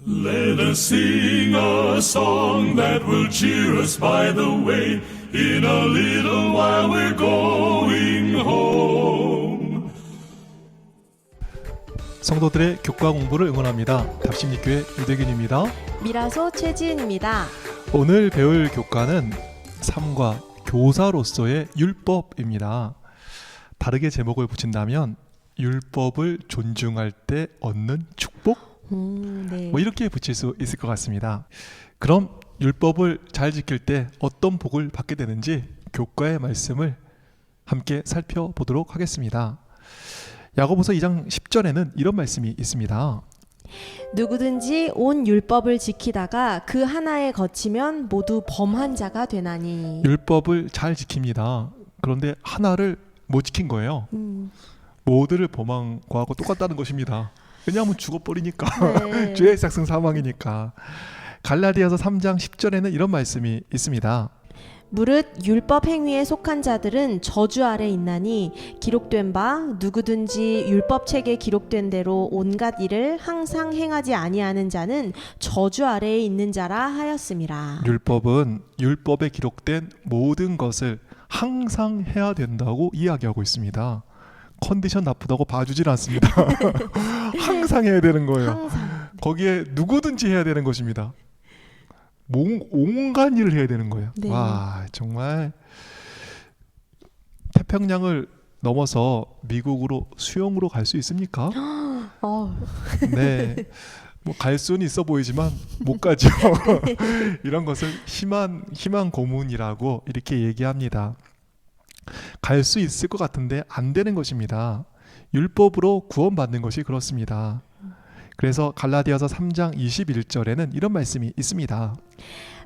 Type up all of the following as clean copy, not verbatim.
Let us sing a song that will cheer us by the way. In a little while we're going home. 성도들의 교과 공부를 응원합니다. 답심리교회 유대균입니다. 미라소 최지은입니다. 오늘 배울 교과는 삶과 교사로서의 율법입니다. 다르게 제목을 붙인다면 율법을 존중할 때 얻는 축복? 네. 뭐 이렇게 붙일 수 있을 것 같습니다. 그럼 율법을 잘 지킬 때 어떤 복을 받게 되는지 교과의 말씀을 함께 살펴보도록 하겠습니다. 야고보서 2장 10절에는 이런 말씀이 있습니다. 누구든지 온 율법을 지키다가 그 하나에 거치면 모두 범한 자가 되나니. 율법을 잘 지킵니다. 그런데 하나를 못 지킨 거예요. 모두를 범한 거하고 똑같다는 것입니다. 왜냐하면 죽어버리니까. 네. 죄의 삭승 사망이니까. 갈라디아서 3장 10절에는 이런 말씀이 있습니다. 무릇 율법 행위에 속한 자들은 저주 아래 있나니 기록된 바 누구든지 율법 책에 기록된 대로 온갖 일을 항상 행하지 아니하는 자는 저주 아래에 있는 자라 하였음이라. 율법은 율법에 기록된 모든 것을 항상 해야 된다고 이야기하고 있습니다. 컨디션 나쁘다고 봐주질 않습니다. 항상 해야 되는 거예요. 항상. 거기에 누구든지 해야 되는 것입니다. 온갖 일을 해야 되는 거예요. 네. 와, 정말 태평양을 넘어서 미국으로 수영으로 갈 수 있습니까? 네, 뭐 갈 수는 있어 보이지만 못 가죠. 이런 것을 희망 고문이라고 이렇게 얘기합니다. 갈 수 있을 것 같은데 안 되는 것입니다. 율법으로 구원받는 것이 그렇습니다. 그래서 갈라디아서 3장 21절에는 이런 말씀이 있습니다.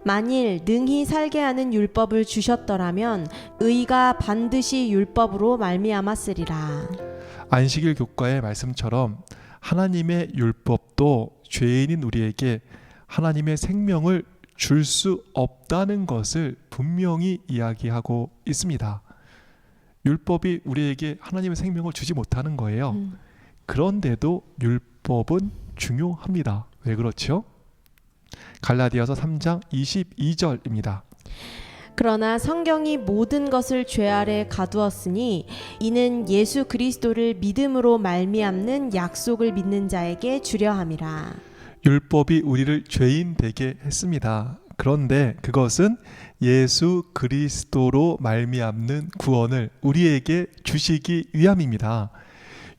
만일 능히 살게 하는 율법을 주셨더라면 의가 반드시 율법으로 말미암았으리라. 안식일 교과의 말씀처럼 하나님의 율법도 죄인인 우리에게 하나님의 생명을 줄 수 없다는 것을 분명히 이야기하고 있습니다. 율법이 우리에게 하나님의 생명을 주지 못하는 거예요. 그런데도 율법은 중요합니다. 왜 그렇죠? 갈라디아서 3장 22절입니다. 그러나 성경이 모든 것을 죄 아래 가두었으니 이는 예수 그리스도를 믿음으로 말미암는 약속을 믿는 자에게 주려 함이라. 율법이 우리를 죄인 되게 했습니다. 그런데 그것은 예수 그리스도로 말미암는 구원을 우리에게 주시기 위함입니다.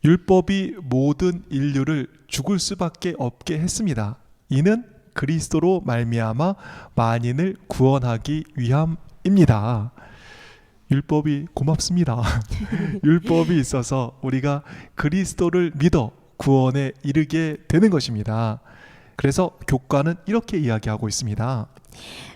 율법이 모든 인류를 죽을 수밖에 없게 했습니다. 이는 그리스도로 말미암아 만인을 구원하기 위함입니다. 율법이 고맙습니다. 율법이 있어서 우리가 그리스도를 믿어 구원에 이르게 되는 것입니다. 그래서 교과는 이렇게 이야기하고 있습니다.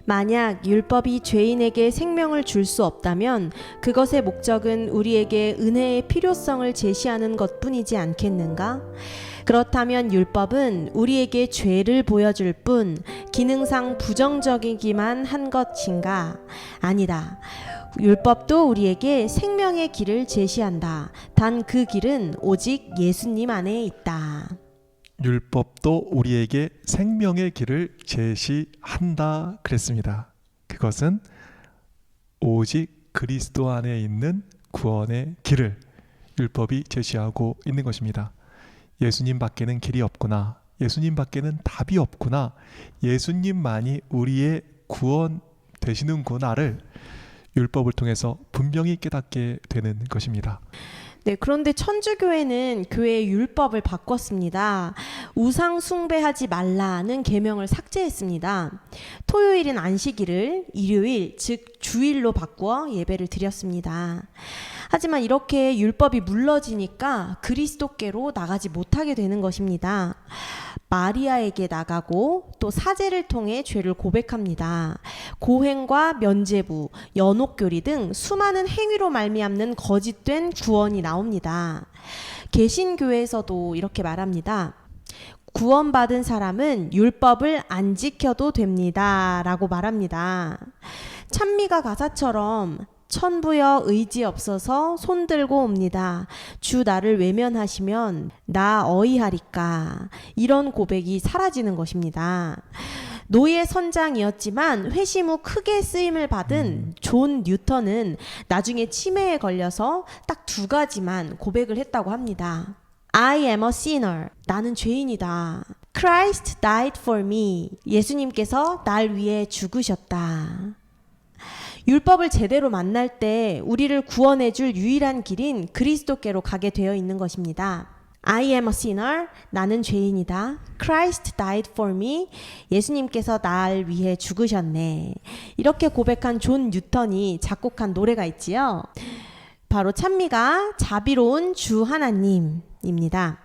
만약 율법이 죄인에게 생명을 줄 수 없다면 그것의 목적은 우리에게 은혜의 필요성을 제시하는 것뿐이지 않겠는가? 그렇다면 율법은 우리에게 죄를 보여줄 뿐 기능상 부정적이기만 한 것인가? 아니다. 율법도 우리에게 생명의 길을 제시한다. 단 그 길은 오직 예수님 안에 있다. 율법도 우리에게 생명의 길을 제시한다 그랬습니다. 그것은 오직 그리스도 안에 있는 구원의 길을 율법이 제시하고 있는 것입니다. 예수님 밖에는 길이 없구나. 예수님 밖에는 답이 없구나. 예수님만이 우리의 구원 되시는구나를 율법을 통해서 분명히 깨닫게 되는 것입니다. 네, 그런데 천주교회는 교회의 율법을 바꿨습니다. 우상 숭배하지 말라는 계명을 삭제했습니다. 토요일인 안식일을 일요일, 즉 주일로 바꾸어 예배를 드렸습니다. 하지만 이렇게 율법이 물러지니까 그리스도께로 나가지 못하게 되는 것입니다. 마리아에게 나가고 또 사제를 통해 죄를 고백합니다. 고행과 면죄부, 연옥교리 등 수많은 행위로 말미암는 거짓된 구원이 나옵니다. 개신교에서도 이렇게 말합니다. 구원받은 사람은 율법을 안 지켜도 됩니다 라고 말합니다. 찬미가 가사처럼 천부여 의지 없어서 손들고 옵니다. 주 나를 외면하시면 나 어이하리까. 이런 고백이 사라지는 것입니다. 노예 선장이었지만 회심 후 크게 쓰임을 받은 존 뉴턴은 나중에 치매에 걸려서 딱 2가지만 고백을 했다고 합니다. I am a sinner. 나는 죄인이다. Christ died for me. 예수님께서 날 위해 죽으셨다. 율법을 제대로 만날 때 우리를 구원해줄 유일한 길인 그리스도께로 가게 되어 있는 것입니다. I am a sinner. 나는 죄인이다. Christ died for me. 예수님께서 날 위해 죽으셨네. 이렇게 고백한 존 뉴턴이 작곡한 노래가 있지요. 바로 찬미가 자비로운 주 하나님입니다.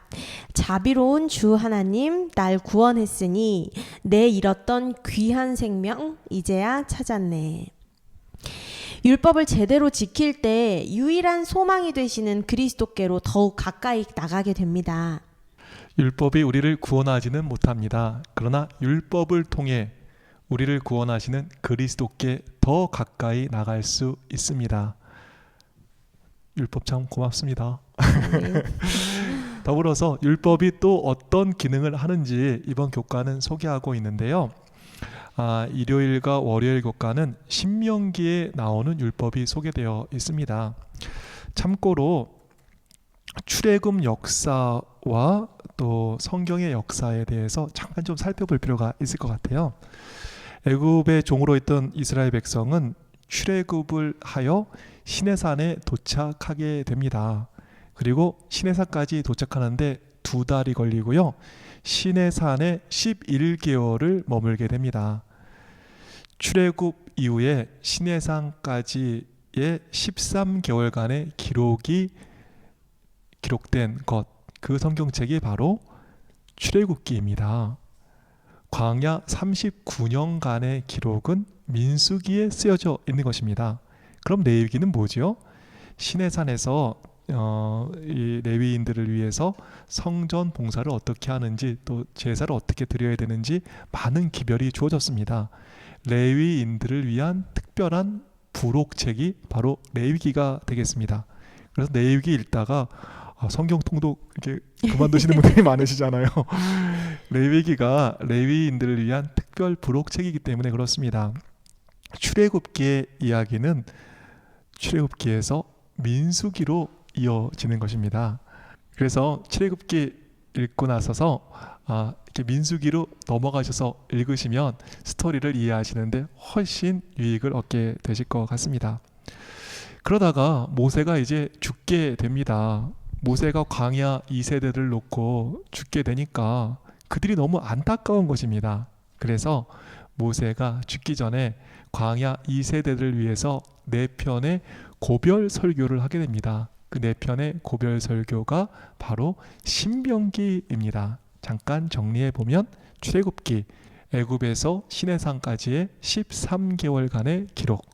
자비로운 주 하나님, 날 구원했으니 내 잃었던 귀한 생명 이제야 찾았네. 율법을 제대로 지킬 때 유일한 소망이 되시는 그리스도께로 더욱 가까이 나가게 됩니다. 율법이 우리를 구원하지는 못합니다. 그러나 율법을 통해 우리를 구원하시는 그리스도께 더 가까이 나갈 수 있습니다. 율법 참 고맙습니다. 네. 더불어서 율법이 또 어떤 기능을 하는지 이번 교과는 소개하고 있는데요. 일요일과 월요일 교과는 신명기에 나오는 율법이 소개되어 있습니다. 참고로 출애굽 역사와 또 성경의 역사에 대해서 잠깐 좀 살펴볼 필요가 있을 것 같아요. 애굽의 종으로 있던 이스라엘 백성은 출애굽을 하여 시내산에 도착하게 됩니다. 그리고 시내산까지 도착하는데 2달이 걸리고요. 시내산에 11개월을 머물게 됩니다. 출애굽 이후에 시내산까지의 13개월간의 기록된 것, 그 성경책이 바로 출애굽기입니다. 광야 39년간의 기록은 민수기에 쓰여져 있는 것입니다. 그럼 레위기는 뭐지요? 시내산에서 이 레위인들을 위해서 성전 봉사를 어떻게 하는지 또 제사를 어떻게 드려야 되는지 많은 기별이 주어졌습니다. 레위인들을 위한 특별한 부록책이 바로 레위기가 되겠습니다. 그래서 레위기 읽다가 성경 통독 이렇게 그만두시는 분들이 많으시잖아요. 레위기가 레위인들을 위한 특별 부록책이기 때문에 그렇습니다. 출애굽기의 이야기는 출애굽기에서 민수기로 이어지는 것입니다. 그래서 출애굽기 읽고 나서서 이렇게 민수기로 넘어가셔서 읽으시면 스토리를 이해하시는데 훨씬 유익을 얻게 되실 것 같습니다. 그러다가 모세가 이제 죽게 됩니다. 모세가 광야 2세대를 놓고 죽게 되니까 그들이 너무 안타까운 것입니다. 그래서 모세가 죽기 전에 광야 2세대를 위해서 4편의 고별 설교를 하게 됩니다. 그 4편의 고별 설교가 바로 신명기입니다. 잠깐 정리해 보면 출애굽기, 애굽에서 시내산까지의 13개월간의 기록,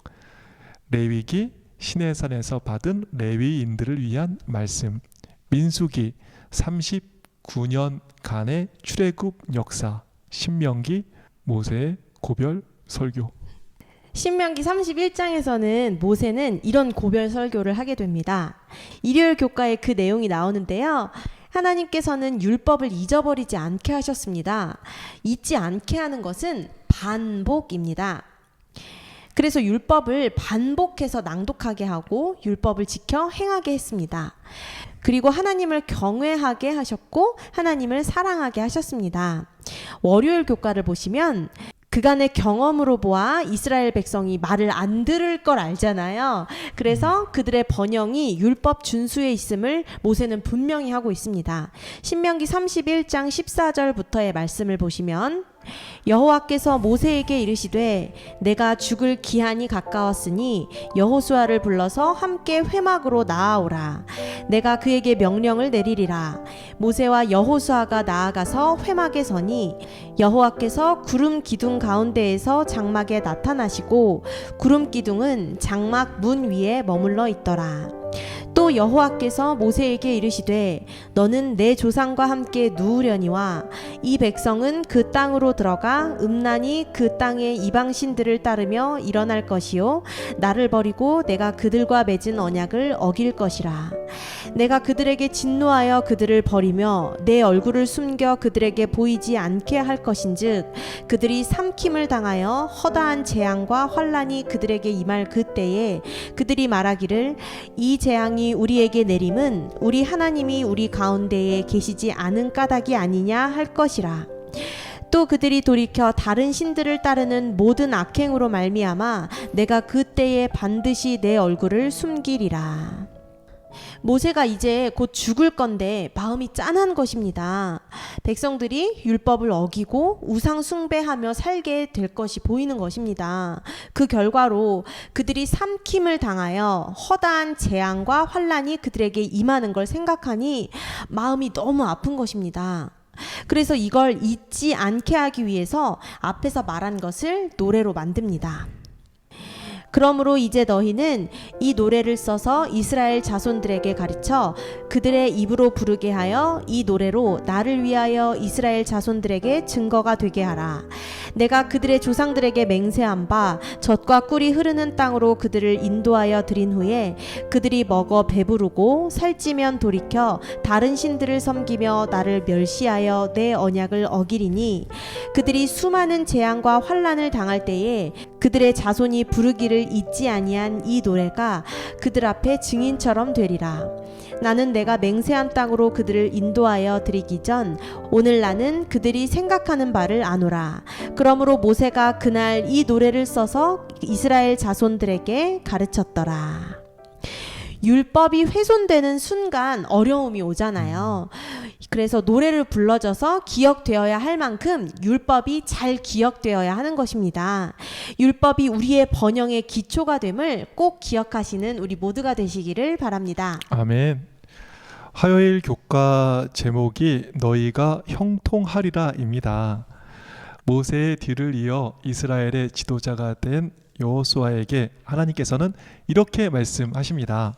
레위기, 시내산에서 받은 레위인들을 위한 말씀, 민수기, 39년간의 출애굽 역사, 신명기, 모세의 고별 설교. 신명기 31장에서는 모세는 이런 고별 설교를 하게 됩니다. 일요일 교과에 그 내용이 나오는데요. 하나님께서는 율법을 잊어버리지 않게 하셨습니다. 잊지 않게 하는 것은 반복입니다. 그래서 율법을 반복해서 낭독하게 하고 율법을 지켜 행하게 했습니다. 그리고 하나님을 경외하게 하셨고 하나님을 사랑하게 하셨습니다. 월요일 교과를 보시면 그간의 경험으로 보아 이스라엘 백성이 말을 안 들을 걸 알잖아요. 그래서 그들의 번영이 율법 준수에 있음을 모세는 분명히 하고 있습니다. 신명기 31장 14절부터의 말씀을 보시면 여호와께서 모세에게 이르시되 내가 죽을 기한이 가까웠으니 여호수아를 불러서 함께 회막으로 나아오라. 내가 그에게 명령을 내리리라. 모세와 여호수아가 나아가서 회막에 서니 여호와께서 구름 기둥 가운데에서 장막에 나타나시고 구름 기둥은 장막 문 위에 머물러 있더라. 또 또 여호와께서 모세에게 이르시되 너는 내 조상과 함께 누우려니와 이 백성은 그 땅으로 들어가 음란히 그 땅의 이방신들을 따르며 일어날 것이요 나를 버리고 내가 그들과 맺은 언약을 어길 것이라. 내가 그들에게 진노하여 그들을 버리며 내 얼굴을 숨겨 그들에게 보이지 않게 할 것인즉 그들이 삼킴을 당하여 허다한 재앙과 환난이 그들에게 임할 그때에 그들이 말하기를 이 재앙이 우리에게 내림은 우리 하나님이 우리 가운데에 계시지 않은 까닭이 아니냐 할 것이라. 또 그들이 돌이켜 다른 신들을 따르는 모든 악행으로 말미암아 내가 그때에 반드시 내 얼굴을 숨기리라. 모세가 이제 곧 죽을 건데 마음이 짠한 것입니다. 백성들이 율법을 어기고 우상 숭배하며 살게 될 것이 보이는 것입니다. 그 결과로 그들이 삼킴을 당하여 허다한 재앙과 환난이 그들에게 임하는 걸 생각하니 마음이 너무 아픈 것입니다. 그래서 이걸 잊지 않게 하기 위해서 앞에서 말한 것을 노래로 만듭니다. 그러므로 이제 너희는 이 노래를 써서 이스라엘 자손들에게 가르쳐 그들의 입으로 부르게 하여 이 노래로 나를 위하여 이스라엘 자손들에게 증거가 되게 하라. 내가 그들의 조상들에게 맹세한 바 젖과 꿀이 흐르는 땅으로 그들을 인도하여 드린 후에 그들이 먹어 배부르고 살찌면 돌이켜 다른 신들을 섬기며 나를 멸시하여 내 언약을 어기리니 그들이 수많은 재앙과 환난을 당할 때에 그들의 자손이 부르기를 잊지 아니한 이 노래가 그들 앞에 증인처럼 되리라. 나는 내가 맹세한 땅으로 그들을 인도하여 드리기 전 오늘 나는 그들이 생각하는 바를 아노라. 그러므로 모세가 그날 이 노래를 써서 이스라엘 자손들에게 가르쳤더라. 율법이 훼손되는 순간 어려움이 오잖아요. 그래서 노래를 불러줘서 기억되어야 할 만큼 율법이 잘 기억되어야 하는 것입니다. 율법이 우리의 번영의 기초가 됨을 꼭 기억하시는 우리 모두가 되시기를 바랍니다. 아멘. 화요일 교과 제목이 너희가 형통하리라입니다. 모세의 뒤를 이어 이스라엘의 지도자가 된 여호수아에게 하나님께서는 이렇게 말씀하십니다.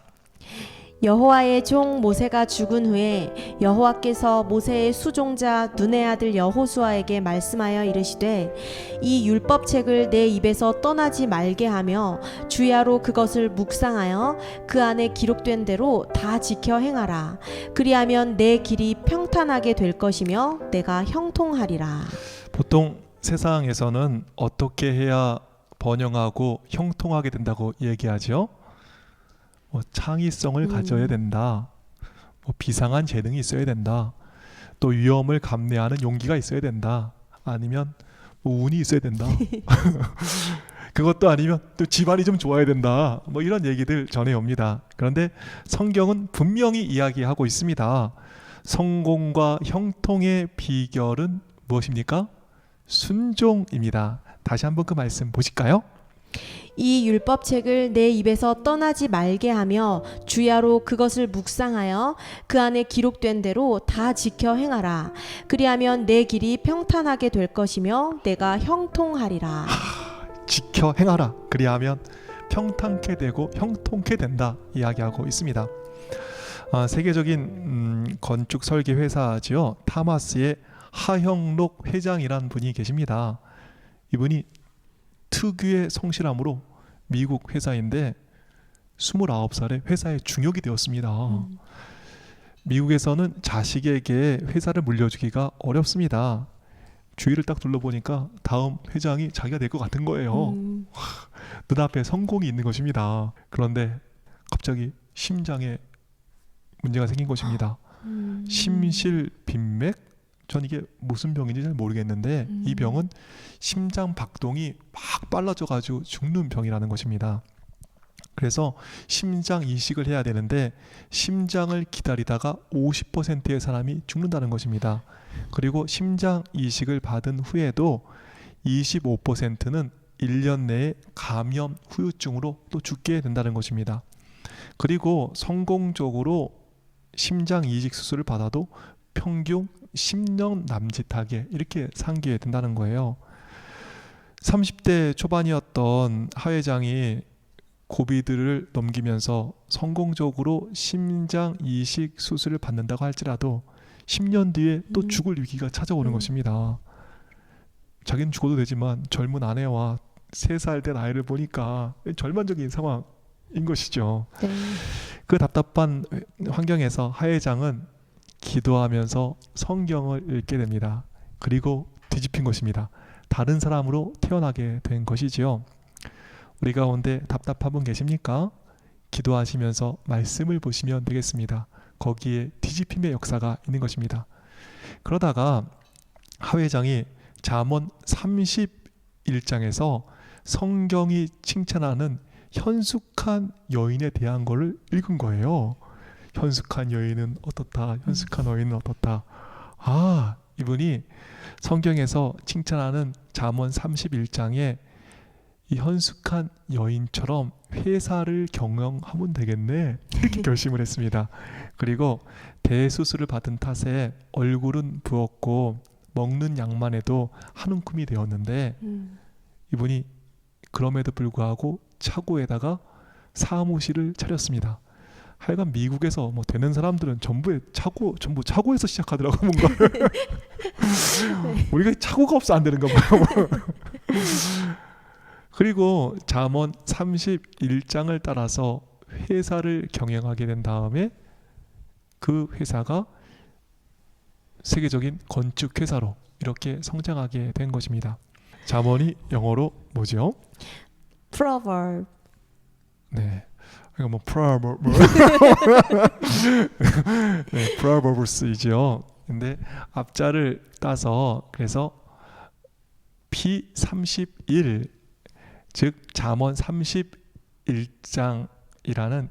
여호와의 종 모세가 죽은 후에 여호와께서 모세의 수종자 눈의 아들 여호수아에게 말씀하여 이르시되 이 율법책을 내 입에서 떠나지 말게 하며 주야로 그것을 묵상하여 그 안에 기록된 대로 다 지켜 행하라. 그리하면 내 길이 평탄하게 될 것이며 내가 형통하리라. 보통 세상에서는 어떻게 해야 번영하고 형통하게 된다고 얘기하죠? 창의성을 가져야 된다. 비상한 재능이 있어야 된다. 또 위험을 감내하는 용기가 있어야 된다. 아니면 운이 있어야 된다. 그것도 아니면 또 집안이 좀 좋아야 된다. 이런 얘기들 전해옵니다. 그런데 성경은 분명히 이야기하고 있습니다. 성공과 형통의 비결은 무엇입니까? 순종입니다. 다시 한번 그 말씀 보실까요? 이 율법책을 내 입에서 떠나지 말게 하며 주야로 그것을 묵상하여 그 안에 기록된 대로 다 지켜 행하라. 그리하면 내 길이 평탄하게 될 것이며 내가 형통하리라. 지켜 행하라. 그리하면 평탄케 되고 형통케 된다 이야기하고 있습니다. 세계적인 건축 설계 회사지요. 타마스의 하형록 회장이란 분이 계십니다. 이분이 특유의 성실함으로 미국 회사인데 29살에 회사에 중역이 되었습니다. 미국에서는 자식에게 회사를 물려주기가 어렵습니다. 주위를 딱 둘러보니까 다음 회장이 자기가 될 것 같은 거예요. 눈앞에 성공이 있는 것입니다. 그런데 갑자기 심장에 문제가 생긴 것입니다. 심실빈맥? 전 이게 무슨 병인지 잘 모르겠는데 이 병은 심장 박동이 막 빨라져가지고 죽는 병이라는 것입니다. 그래서 심장 이식을 해야 되는데 심장을 기다리다가 50%의 사람이 죽는다는 것입니다. 그리고 심장 이식을 받은 후에도 25%는 1년 내에 감염 후유증으로 또 죽게 된다는 것입니다. 그리고 성공적으로 심장 이식 수술을 받아도 평균 10년 남짓하게 이렇게 상기에 된다는 거예요. 30대 초반이었던 하 회장이 고비들을 넘기면서 성공적으로 심장 이식 수술을 받는다고 할지라도 10년 뒤에 또 죽을 위기가 찾아오는 것입니다. 자기는 죽어도 되지만 젊은 아내와 3살 된 아이를 보니까 절망적인 상황인 것이죠. 네. 그 답답한 환경에서 하 회장은 기도하면서 성경을 읽게 됩니다. 그리고 뒤집힌 것입니다. 다른 사람으로 태어나게 된 것이지요. 우리 가운데 답답한 분 계십니까? 기도하시면서 말씀을 보시면 되겠습니다. 거기에 뒤집힘의 역사가 있는 것입니다. 그러다가 하 회장이 잠언 31장에서 성경이 칭찬하는 현숙한 여인에 대한 것을 읽은 거예요. 현숙한 여인은 어떻다. 현숙한 여인은 어떻다. 아, 이분이 성경에서 칭찬하는 잠언 31장에 이 현숙한 여인처럼 회사를 경영하면 되겠네 이렇게 결심을 했습니다. 그리고 대수술을 받은 탓에 얼굴은 부었고 먹는 양만 해도 한 움큼이 되었는데 이분이 그럼에도 불구하고 차고에다가 사무실을 차렸습니다. 하여간 미국에서 뭐 되는 사람들은 전부 차고에서 시작하더라고 뭔가. 우리가 차고가 없어 안 되는 거 봐요. 그리고 잠언 31장을 따라서 회사를 경영하게 된 다음에 그 회사가 세계적인 건축 회사로 이렇게 성장하게 된 것입니다. 잠언이 영어로 뭐죠? proverb. 네. 이거 뭐 proverb. 네, proverbs이죠. 근데 앞자를 따서 그래서 P31 즉 잠언 31장이라는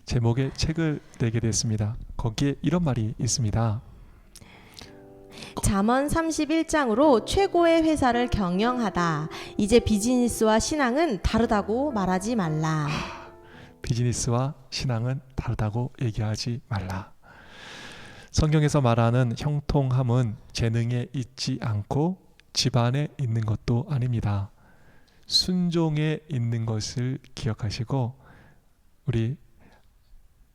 제목의 책을 내게 됐습니다. 거기에 이런 말이 있습니다. 잠언 31장으로 최고의 회사를 경영하다. 이제 비즈니스와 신앙은 다르다고 말하지 말라. 비즈니스와 신앙은 다르다고 얘기하지 말라. 성경에서 말하는 형통함은 재능에 있지 않고 집안에 있는 것도 아닙니다. 순종에 있는 것을 기억하시고 우리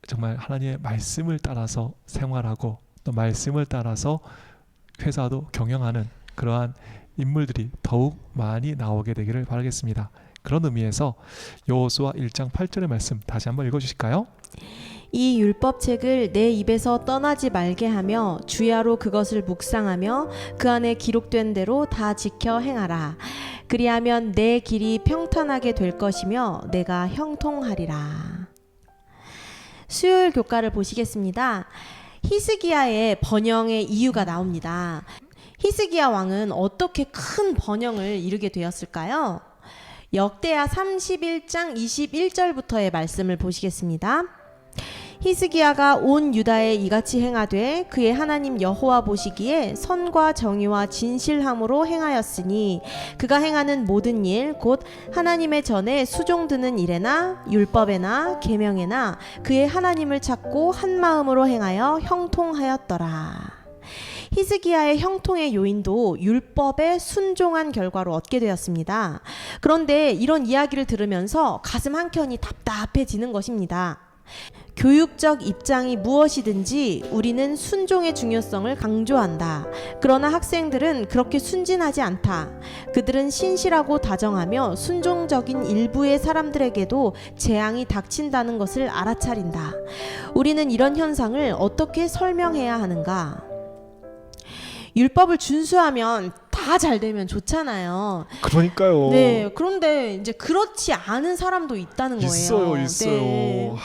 정말 하나님의 말씀을 따라서 생활하고 또 말씀을 따라서 회사도 경영하는 그러한 인물들이 더욱 많이 나오게 되기를 바라겠습니다. 그런 의미에서 여호수아 1장 8절의 말씀 다시 한번 읽어주실까요? 이 율법책을 내 입에서 떠나지 말게 하며 주야로 그것을 묵상하며 그 안에 기록된 대로 다 지켜 행하라. 그리하면 내 길이 평탄하게 될 것이며 내가 형통하리라. 수요일 교과를 보시겠습니다. 히스기야의 번영의 이유가 나옵니다. 히스기야 왕은 어떻게 큰 번영을 이루게 되었을까요? 역대하 31장 21절부터의 말씀을 보시겠습니다. 히스기야가 온 유다에 이같이 행하되 그의 하나님 여호와 보시기에 선과 정의와 진실함으로 행하였으니 그가 행하는 모든 일 곧 하나님의 전에 수종드는 일에나 율법에나 계명에나 그의 하나님을 찾고 한 마음으로 행하여 형통하였더라. 히스기야의 형통의 요인도 율법에 순종한 결과로 얻게 되었습니다. 그런데 이런 이야기를 들으면서 가슴 한켠이 답답해지는 것입니다. 교육적 입장이 무엇이든지 우리는 순종의 중요성을 강조한다. 그러나 학생들은 그렇게 순진하지 않다. 그들은 신실하고 다정하며 순종적인 일부의 사람들에게도 재앙이 닥친다는 것을 알아차린다. 우리는 이런 현상을 어떻게 설명해야 하는가? 율법을 준수하면 다 잘 되면 좋잖아요. 그러니까요. 네, 그런데 이제 그렇지 않은 사람도 있다는 거예요. 있어요. 네.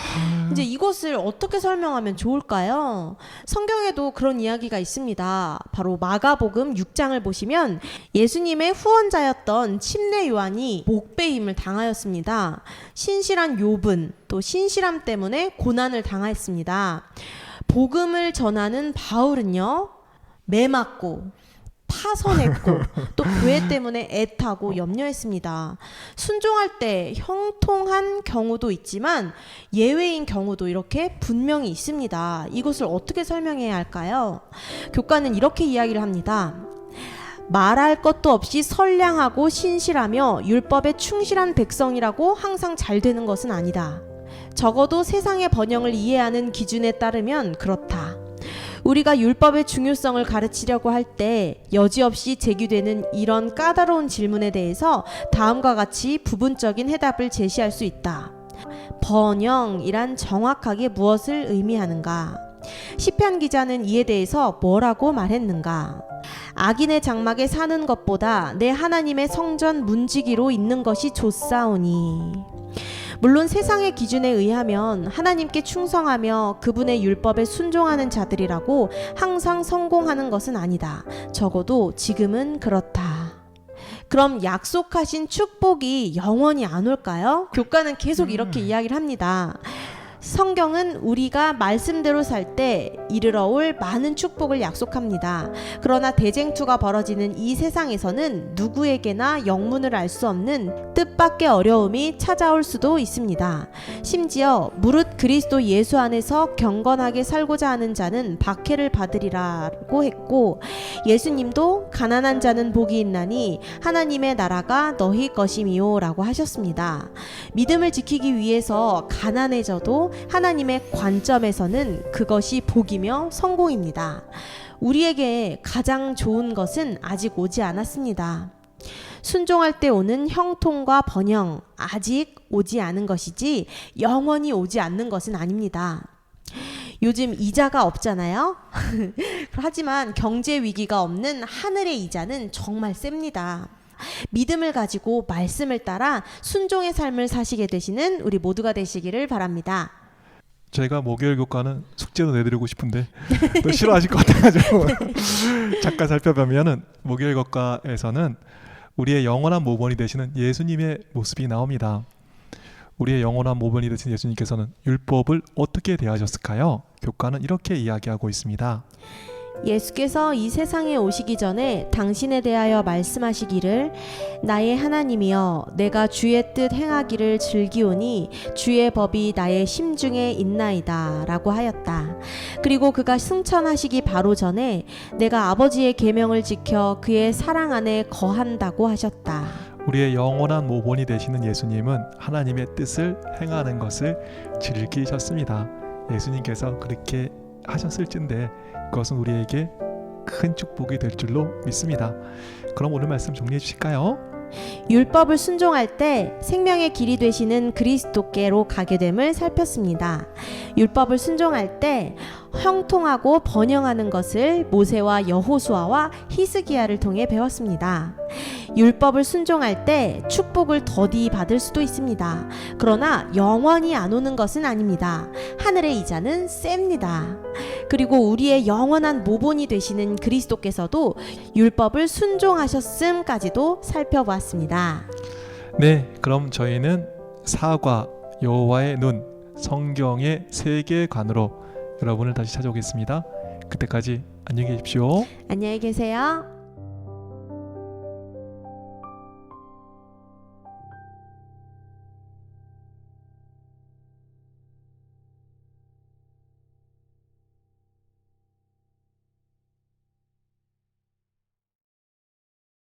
이제 이것을 어떻게 설명하면 좋을까요? 성경에도 그런 이야기가 있습니다. 바로 마가복음 6장을 보시면 예수님의 후원자였던 침례 요한이 목베임을 당하였습니다. 신실한 욥은 또 신실함 때문에 고난을 당하였습니다. 복음을 전하는 바울은요, 매맞고 파선했고 또 교회 때문에 애타고 염려했습니다. 순종할 때 형통한 경우도 있지만 예외인 경우도 이렇게 분명히 있습니다. 이것을 어떻게 설명해야 할까요? 교과는 이렇게 이야기를 합니다. 말할 것도 없이 선량하고 신실하며 율법에 충실한 백성이라고 항상 잘 되는 것은 아니다. 적어도 세상의 번영을 이해하는 기준에 따르면 그렇다. 우리가 율법의 중요성을 가르치려고 할 때 여지없이 제기되는 이런 까다로운 질문에 대해서 다음과 같이 부분적인 해답을 제시할 수 있다. 번영이란 정확하게 무엇을 의미하는가? 시편 기자는 이에 대해서 뭐라고 말했는가? 악인의 장막에 사는 것보다 내 하나님의 성전 문지기로 있는 것이 좋사오니. 물론 세상의 기준에 의하면 하나님께 충성하며 그분의 율법에 순종하는 자들이라고 항상 성공하는 것은 아니다. 적어도 지금은 그렇다. 그럼 약속하신 축복이 영원히 안 올까요? 교과는 계속 이렇게 이야기를 합니다. 성경은 우리가 말씀대로 살 때 이르러 올 많은 축복을 약속합니다. 그러나 대쟁투가 벌어지는 이 세상에서는 누구에게나 영문을 알 수 없는 뜻밖의 어려움이 찾아올 수도 있습니다. 심지어 무릇 그리스도 예수 안에서 경건하게 살고자 하는 자는 박해를 받으리라고 했고, 예수님도 가난한 자는 복이 있나니 하나님의 나라가 너희 것임이요 라고 하셨습니다. 믿음을 지키기 위해서 가난해져도 하나님의 관점에서는 그것이 복이며 성공입니다. 우리에게 가장 좋은 것은 아직 오지 않았습니다. 순종할 때 오는 형통과 번영, 아직 오지 않은 것이지 영원히 오지 않는 것은 아닙니다. 요즘 이자가 없잖아요. 하지만 경제 위기가 없는 하늘의 이자는 정말 셉니다. 믿음을 가지고 말씀을 따라 순종의 삶을 사시게 되시는 우리 모두가 되시기를 바랍니다. 제가 목요일 교과는 숙제로 내드리고 싶은데 또 싫어하실 것 같아가지고 잠깐 살펴보면은 목요일 교과에서는 우리의 영원한 모본이 되시는 예수님의 모습이 나옵니다. 우리의 영원한 모본이 되신 예수님께서는 율법을 어떻게 대하셨을까요? 교과는 이렇게 이야기하고 있습니다. 예수께서 이 세상에 오시기 전에 당신에 대하여 말씀하시기를 나의 하나님이여 내가 주의 뜻 행하기를 즐기오니 주의 법이 나의 심중에 있나이다 라고 하였다. 그리고 그가 승천하시기 바로 전에 내가 아버지의 계명을 지켜 그의 사랑 안에 거한다고 하셨다. 우리의 영원한 모본이 되시는 예수님은 하나님의 뜻을 행하는 것을 즐기셨습니다. 예수님께서 그렇게 하셨을진데 그것은 우리에게 큰 축복이 될 줄로 믿습니다. 그럼 오늘 말씀 정리해 주실까요? 율법을 순종할 때 생명의 길이 되시는 그리스도께로 가게 됨을 살폈습니다. 율법을 순종할 때 형통하고 번영하는 것을 모세와 여호수아와 히스기야를 통해 배웠습니다. 율법을 순종할 때 축복을 더디 받을 수도 있습니다. 그러나 영원히 안 오는 것은 아닙니다. 하늘의 이자는 셉니다. 그리고 우리의 영원한 모본이 되시는 그리스도께서도 율법을 순종하셨음까지도 살펴보았습니다. 네, 그럼 저희는 사과, 여호와의 눈, 성경의 세계관으로 여러분을 다시 찾아오겠습니다. 그때까지 안녕히 계십시오. 안녕히 계세요.